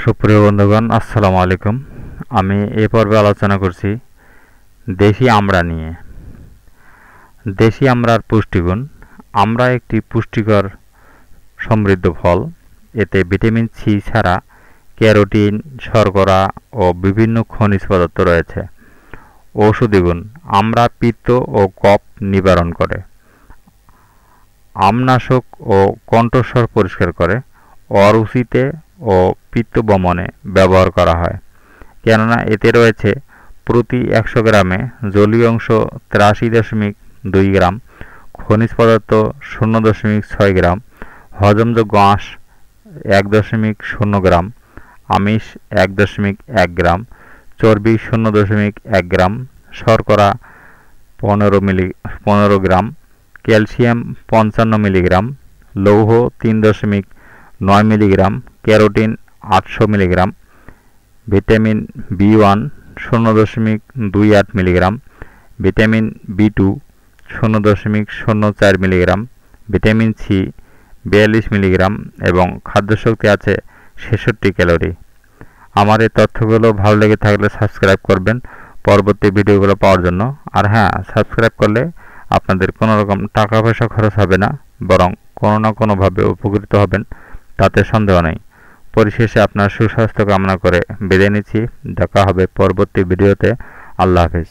সুপ্রিয় বন্ধুগণ, আসসালামু আলাইকুম। আমি এ পর্বে আলোচনা করছি দেশি আমড়া নিয়ে। দেশি আমড়ার পুষ্টিগুণ। আমড়া একটি পুষ্টিকর সমৃদ্ধ ফল। এতে ভিটামিন সি ছাড়া ক্যারোটিন, শর্করা ও বিভিন্ন খনিজ পদার্থ রয়েছে। ঔষধি গুণ। আমড়া পিত্ত ও কফ নিবারণ করে। আমনাশক ও কণ্ঠস্বর পরিষ্কার করে। অরুচিতে ও পিত্ত দমনে ব্যবহার করা হয়, কেননা এতে রয়েছে প্রতি ১০০ গ্রামে জলীয় অংশ ৮৩.২ গ্রাম, খনিজ পদার্থ ০.৬ গ্রাম, হজমযোগ্য আঁশ ১.০ গ্রাম, আমিষ ১.১ গ্রাম, চর্বি ০.১ গ্রাম, শর্করা ১৫ গ্রাম, ক্যালসিয়াম ৫৫ মিলিগ্রাম, লৌহ ৩.৯ মিলিগ্রাম, ক্যারোটিন ৮০০ মিলিগ্রাম, ভিটামিন বি1 ০.২৮ মিলিগ্রাম, ভিটামিন বি2 ০.০৪ মিলিগ্রাম, ভিটামিন সি ৪২ মিলিগ্রাম এবং খাদ্যশক্তি আছে ৬৬ ক্যালোরি। আমার এই তথ্যগুলো ভালো লেগে থাকলে সাবস্ক্রাইব করবেন পরবর্তী ভিডিওগুলো পাওয়ার জন্য। আর হ্যাঁ, সাবস্ক্রাইব করলে আপনাদের কোনো রকম টাকা পয়সা খরচ হবে না, বরং কোনো না কোনোভাবে উপকৃত হবেন, তাতে সন্দেহ নেই। পরিশেষে আপনার সুস্বাস্থ্য কামনা করে বিদায় নিচ্ছি। দেখা হবে পরবর্তী ভিডিওতে। আল্লাহ হাফেজ।